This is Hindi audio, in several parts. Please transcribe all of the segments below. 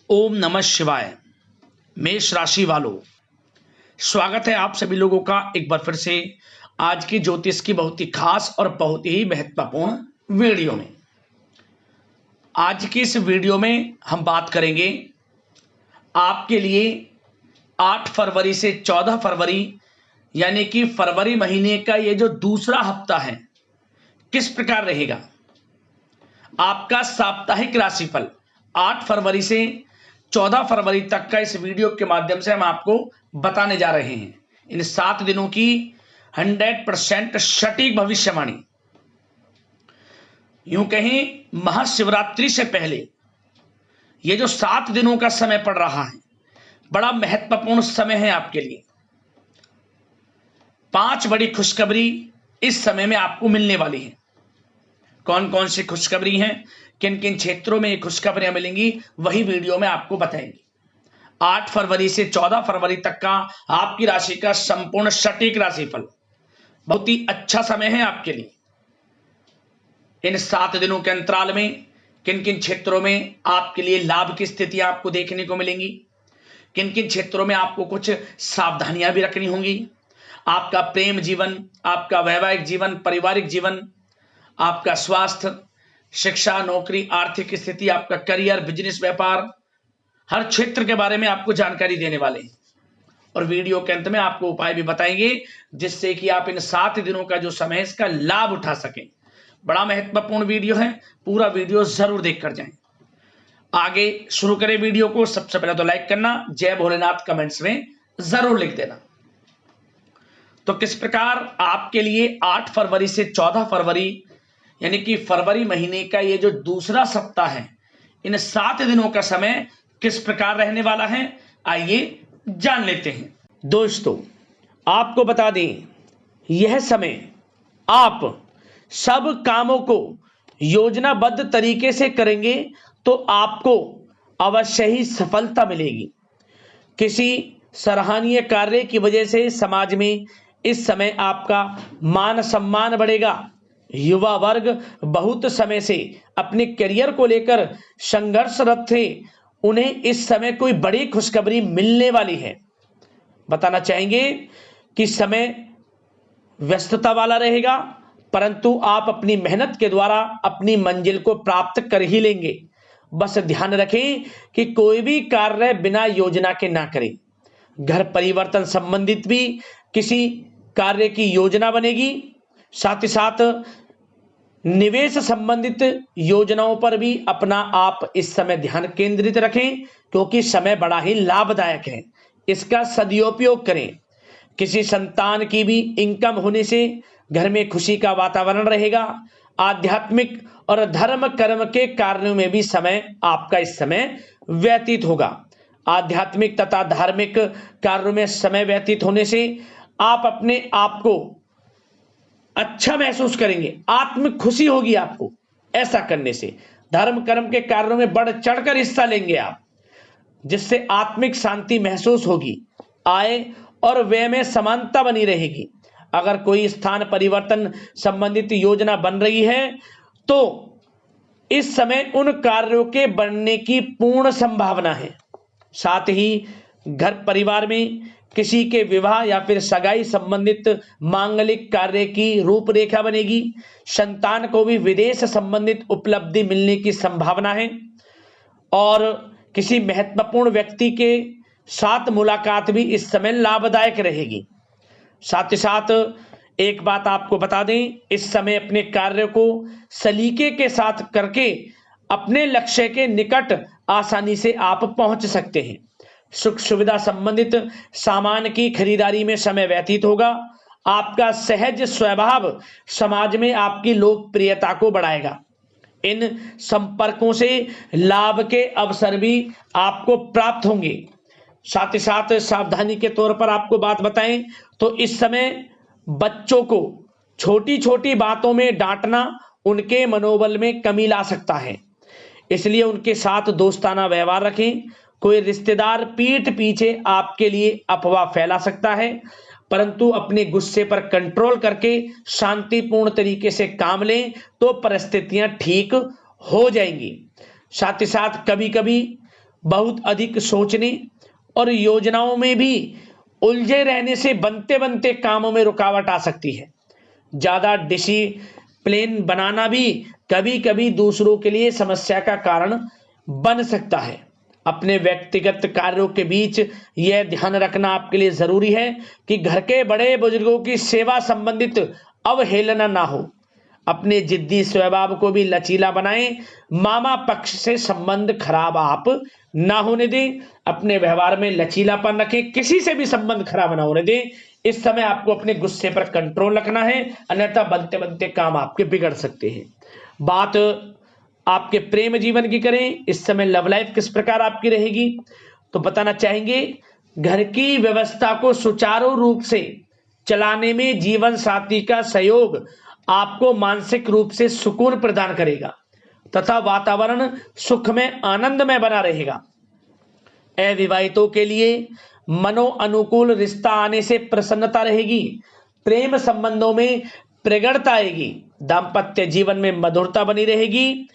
ओम नमः शिवाय। मेष राशि वालों, स्वागत है आप सभी लोगों का एक बार फिर से आज की ज्योतिष की बहुत ही खास और बहुत ही महत्वपूर्ण वीडियो में। आज की इस वीडियो में हम बात करेंगे आपके लिए 8 फरवरी से 14 फरवरी यानी कि फरवरी महीने का ये जो दूसरा हफ्ता है किस प्रकार रहेगा। आपका साप्ताहिक राशिफल 8 फरवरी से 14 फरवरी तक का इस वीडियो के माध्यम से हम आपको बताने जा रहे हैं। इन 7 दिनों की 100% सटीक भविष्यवाणी। यूं कहें महाशिवरात्रि से पहले ये जो 7 दिनों का समय पड़ रहा है बड़ा महत्वपूर्ण समय है आपके लिए। 5 बड़ी खुशखबरी इस समय में आपको मिलने वाली है। कौन कौन सी खुशखबरी हैं, किन किन क्षेत्रों में ये खुशखबरियां मिलेंगी, वही वीडियो में आपको बताएंगे। 8 फरवरी से 14 फरवरी तक का आपकी राशि का संपूर्ण सटीक राशिफल बहुत ही अच्छा समय है आपके लिए। इन 7 दिनों के अंतराल में किन किन क्षेत्रों में आपके लिए लाभ की स्थितियां आपको देखने को मिलेंगी, किन किन क्षेत्रों में आपको कुछ सावधानियां भी रखनी होंगी। आपका प्रेम जीवन, आपका वैवाहिक जीवन, पारिवारिक जीवन, आपका स्वास्थ्य, शिक्षा, नौकरी, आर्थिक स्थिति, आपका करियर, बिजनेस, व्यापार, हर क्षेत्र के बारे में आपको जानकारी देने वाले हैं। और वीडियो के अंत में आपको उपाय भी बताएंगे जिससे कि आप इन 7 दिनों का जो समय है इसका लाभ उठा सकें। बड़ा महत्वपूर्ण वीडियो है, पूरा वीडियो जरूर देख कर जाएं। आगे शुरू करें वीडियो को। सबसे पहले तो लाइक करना, जय भोलेनाथ कमेंट्स में जरूर लिख देना। तो किस प्रकार आपके लिए 8 फरवरी से 14 फरवरी यानी कि फरवरी महीने का ये जो दूसरा सप्ताह है, इन 7 दिनों का समय किस प्रकार रहने वाला है, आइए जान लेते हैं। दोस्तों, आपको बता दें, यह समय आप सब कामों को योजनाबद्ध तरीके से करेंगे तो आपको अवश्य ही सफलता मिलेगी। किसी सराहनीय कार्य की वजह से समाज में इस समय आपका मान सम्मान बढ़ेगा। युवा वर्ग बहुत समय से अपने करियर को लेकर संघर्षरत थे, उन्हें इस समय कोई बड़ी खुशखबरी मिलने वाली है। बताना चाहेंगे कि समय व्यस्तता वाला रहेगा, परंतु आप अपनी मेहनत के द्वारा अपनी मंजिल को प्राप्त कर ही लेंगे। बस ध्यान रखें कि कोई भी कार्य बिना योजना के ना करें। घर परिवर्तन संबंधित भी किसी कार्य की योजना बनेगी। साथ ही साथ निवेश संबंधित योजनाओं पर भी अपना आप इस समय ध्यान केंद्रित रखें, क्योंकि समय बड़ा ही लाभदायक है। इसका सदुपयोग करें। किसी संतान की भी इनकम होने से घर में खुशी का वातावरण रहेगा। आध्यात्मिक और धर्म कर्म के कार्यों में भी समय आपका इस समय व्यतीत होगा। आध्यात्मिक तथा धार्मिक कार्यों में समय व्यतीत होने से आप अपने आप को अच्छा महसूस करेंगे, आत्मिक खुशी होगी आपको। ऐसा करने से धर्म कर्म के कार्यों में बढ़ चढ़कर हिस्सा लेंगे आप, जिससे आत्मिक शांति महसूस होगी। आय और व्यय में समानता बनी रहेगी। अगर कोई स्थान परिवर्तन संबंधित योजना बन रही है तो इस समय उन कार्यों के बनने की पूर्ण संभावना है। साथ ही घर परिवार में किसी के विवाह या फिर सगाई संबंधित मांगलिक कार्य की रूपरेखा बनेगी। संतान को भी विदेश संबंधित उपलब्धि मिलने की संभावना है और किसी महत्वपूर्ण व्यक्ति के साथ मुलाकात भी इस समय लाभदायक रहेगी। साथ ही साथ एक बात आपको बता दें, इस समय अपने कार्य को सलीके के साथ करके अपने लक्ष्य के निकट आसानी से आप पहुंच सकते हैं। सुख सुविधा संबंधित सामान की खरीदारी में समय व्यतीत होगा। आपका सहज स्वभाव समाज में आपकी लोकप्रियता को बढ़ाएगा। इन संपर्कों से लाभ के अवसर भी आपको प्राप्त होंगे। साथ ही साथ सावधानी के तौर पर आपको बात बताएं तो इस समय बच्चों को छोटी छोटी बातों में डांटना उनके मनोबल में कमी ला सकता है, इसलिए उनके साथ दोस्ताना व्यवहार रखें। कोई रिश्तेदार पीठ पीछे आपके लिए अफवाह फैला सकता है, परंतु अपने गुस्से पर कंट्रोल करके शांतिपूर्ण तरीके से काम लें तो परिस्थितियां ठीक हो जाएंगी। साथ ही साथ कभी कभी बहुत अधिक सोचने और योजनाओं में भी उलझे रहने से बनते बनते कामों में रुकावट आ सकती है। ज्यादा डिसिप्लिन बनाना भी कभी कभी दूसरों के लिए समस्या का कारण बन सकता है। अपने व्यक्तिगत कार्यों के बीच यह ध्यान रखना आपके लिए जरूरी है कि घर के बड़े बुजुर्गों की सेवा संबंधित अवहेलना ना हो। अपने जिद्दी स्वभाव को भी लचीला बनाएं। मामा पक्ष से संबंध खराब आप ना होने दें। अपने व्यवहार में लचीलापन रखें, किसी से भी संबंध खराब ना होने दें। इस समय आपको अपने गुस्से पर कंट्रोल रखना है, अन्यथा बनते बनते काम आपके बिगड़ सकते हैं। बात आपके प्रेम जीवन की करें, इस समय लव लाइफ किस प्रकार आपकी रहेगी, तो बताना चाहेंगे घर की व्यवस्था को सुचारू रूप से चलाने में जीवन साथी का सहयोग आपको मानसिक रूप से सुकून प्रदान करेगा तथा वातावरण सुख में आनंदमय बना रहेगा। अविवाहितों के लिए मनो अनुकूल रिश्ता आने से प्रसन्नता रहेगी। प्रेम संबंधों में प्रगाढ़ता आएगी। दाम्पत्य जीवन में मधुरता बनी रहेगी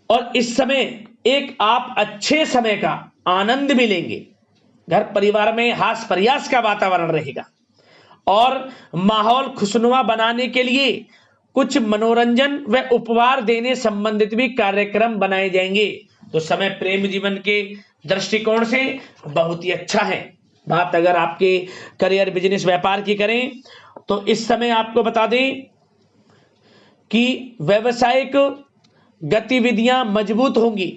और इस समय एक आप अच्छे समय का आनंद भी लेंगे। घर परिवार में हास प्रयास का वातावरण रहेगा और माहौल खुशनुमा बनाने के लिए कुछ मनोरंजन व उपहार देने संबंधित भी कार्यक्रम बनाए जाएंगे। तो समय प्रेम जीवन के दृष्टिकोण से बहुत ही अच्छा है। बात अगर आपके करियर बिजनेस व्यापार की करें तो इस समय आपको बता दें कि व्यवसायिक गतिविधियां मजबूत होंगी।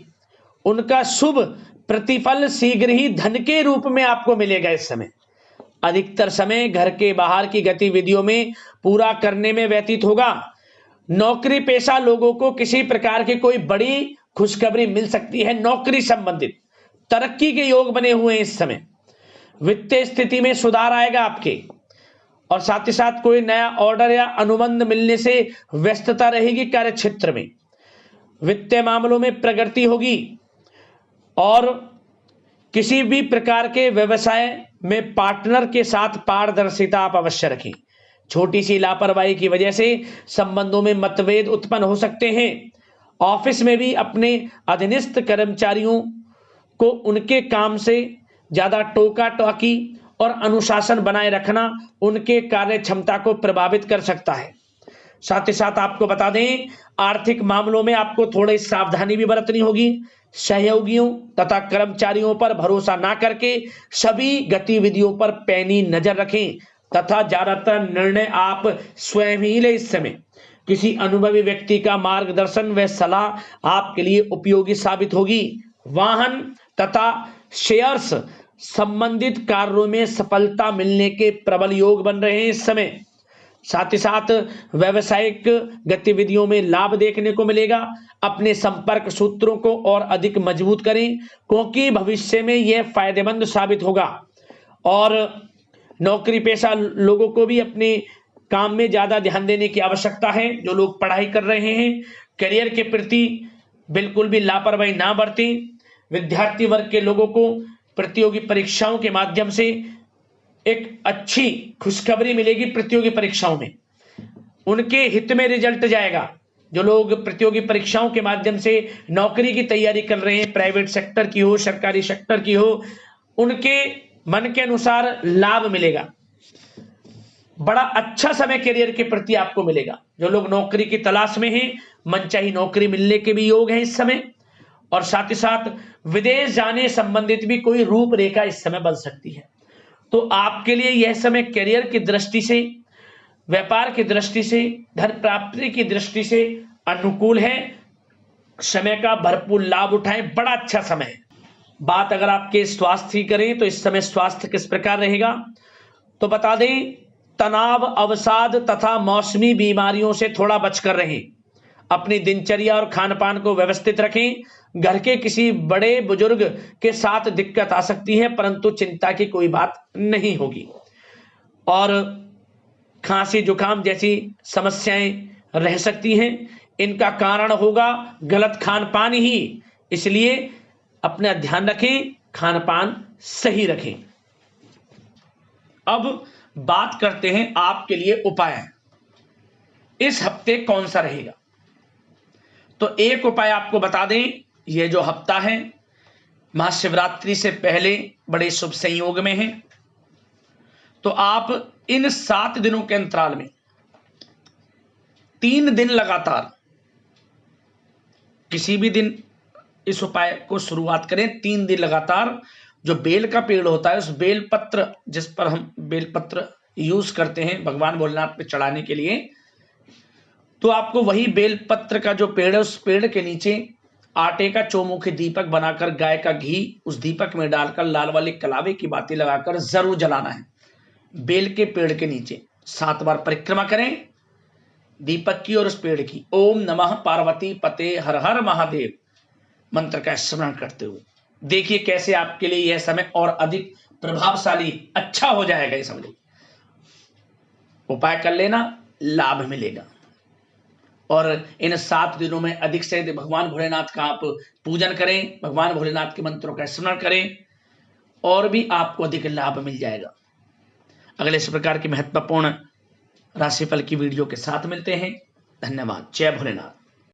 उनका शुभ प्रतिफल शीघ्र ही धन के रूप में आपको मिलेगा। इस समय अधिकतर समय घर के बाहर की गतिविधियों में पूरा करने में व्यतीत होगा। नौकरी पेशा लोगों को किसी प्रकार की कोई बड़ी खुशखबरी मिल सकती है। नौकरी संबंधित तरक्की के योग बने हुए हैं। इस समय वित्तीय स्थिति में सुधार आएगा आपके, और साथ ही साथ कोई नया ऑर्डर या अनुबंध मिलने से व्यस्तता रहेगी। कार्य क्षेत्र में वित्तीय मामलों में प्रगति होगी और किसी भी प्रकार के व्यवसाय में पार्टनर के साथ पारदर्शिता आप अवश्य रखें। छोटी सी लापरवाही की वजह से संबंधों में मतभेद उत्पन्न हो सकते हैं। ऑफिस में भी अपने अधीनस्थ कर्मचारियों को उनके काम से ज्यादा टोका टाकी और अनुशासन बनाए रखना उनके कार्य क्षमता को प्रभावित कर सकता है। साथ ही साथ आपको बता दें आर्थिक मामलों में आपको थोड़ी सावधानी भी बरतनी होगी। सहयोगियों तथा कर्मचारियों पर भरोसा ना करके सभी गतिविधियों पर पैनी नजर रखें तथा ज्यादातर निर्णय आप स्वयं ही लें। इस समय किसी अनुभवी व्यक्ति का मार्गदर्शन व सलाह आपके लिए उपयोगी साबित होगी। वाहन तथा शेयर्स संबंधित कार्यों में सफलता मिलने के प्रबल योग बन रहे हैं इस समय। साथ ही साथ व्यावसायिक गतिविधियों में लाभ देखने को मिलेगा। अपने संपर्क सूत्रों को और अधिक मजबूत करें क्योंकि भविष्य में यह फायदेमंद साबित होगा। और नौकरी पेशा लोगों को भी अपने काम में ज्यादा ध्यान देने की आवश्यकता है। जो लोग पढ़ाई कर रहे हैं करियर के प्रति बिल्कुल भी लापरवाही ना बरतें। विद्यार्थी वर्ग के लोगों को प्रतियोगी परीक्षाओं के माध्यम से एक अच्छी खुशखबरी मिलेगी। प्रतियोगी परीक्षाओं में उनके हित में रिजल्ट जाएगा। जो लोग प्रतियोगी परीक्षाओं के माध्यम से नौकरी की तैयारी कर रहे हैं, प्राइवेट सेक्टर की हो सरकारी सेक्टर की हो, उनके मन के अनुसार लाभ मिलेगा। बड़ा अच्छा समय करियर के प्रति आपको मिलेगा। जो लोग नौकरी की तलाश में हैं मनचाही नौकरी मिलने के भी योग हैं इस समय। और साथ ही साथ विदेश जाने संबंधित भी कोई रूपरेखा इस समय बन सकती है। तो आपके लिए यह समय करियर की दृष्टि से, व्यापार की दृष्टि से, धन प्राप्ति की दृष्टि से अनुकूल है। समय का भरपूर लाभ उठाएं, बड़ा अच्छा समय है। बात अगर आपके स्वास्थ्य की करें तो इस समय स्वास्थ्य किस प्रकार रहेगा, तो बता दें तनाव, अवसाद तथा मौसमी बीमारियों से थोड़ा बचकर रहें। अपनी दिनचर्या और खान पान को व्यवस्थित रखें। घर के किसी बड़े बुजुर्ग के साथ दिक्कत आ सकती है परंतु चिंता की कोई बात नहीं होगी। और खांसी जुकाम जैसी समस्याएं रह सकती हैं, इनका कारण होगा गलत खान पान ही। इसलिए अपना ध्यान रखें, खान पान सही रखें। अब बात करते हैं आपके लिए उपाय इस हफ्ते कौन सा रहेगा। तो एक उपाय आपको बता दें, यह जो हफ्ता है महाशिवरात्रि से पहले बड़े शुभ संयोग में हैं। तो आप इन 7 दिनों के अंतराल में 3 दिन लगातार किसी भी दिन इस उपाय को शुरुआत करें। 3 दिन लगातार जो बेल का पेड़ होता है, उस बेल पत्र, जिस पर हम बेल पत्र यूज करते हैं भगवान भोलेनाथ पे चढ़ाने के लिए, तो आपको वही बेल पत्र का जो पेड़ है, उस पेड़ के नीचे आटे का चौमुखी दीपक बनाकर गाय का घी उस दीपक में डालकर लाल वाले कलावे की बाती लगाकर जरूर जलाना है। बेल के पेड़ के नीचे 7 बार परिक्रमा करें दीपक की और उस पेड़ की। ओम नमः पार्वती पते हर हर महादेव मंत्र का स्मरण करते हुए देखिए कैसे आपके लिए यह समय और अधिक प्रभावशाली अच्छा हो जाएगा। ये समझिए, उपाय कर लेना, लाभ मिलेगा। और इन 7 दिनों में अधिक से अधिक भगवान भोलेनाथ का आप पूजन करें, भगवान भोलेनाथ के मंत्रों का स्मरण करें और भी आपको अधिक लाभ मिल जाएगा। अगले इस प्रकार की महत्वपूर्ण राशिफल की वीडियो के साथ मिलते हैं। धन्यवाद। जय भोलेनाथ।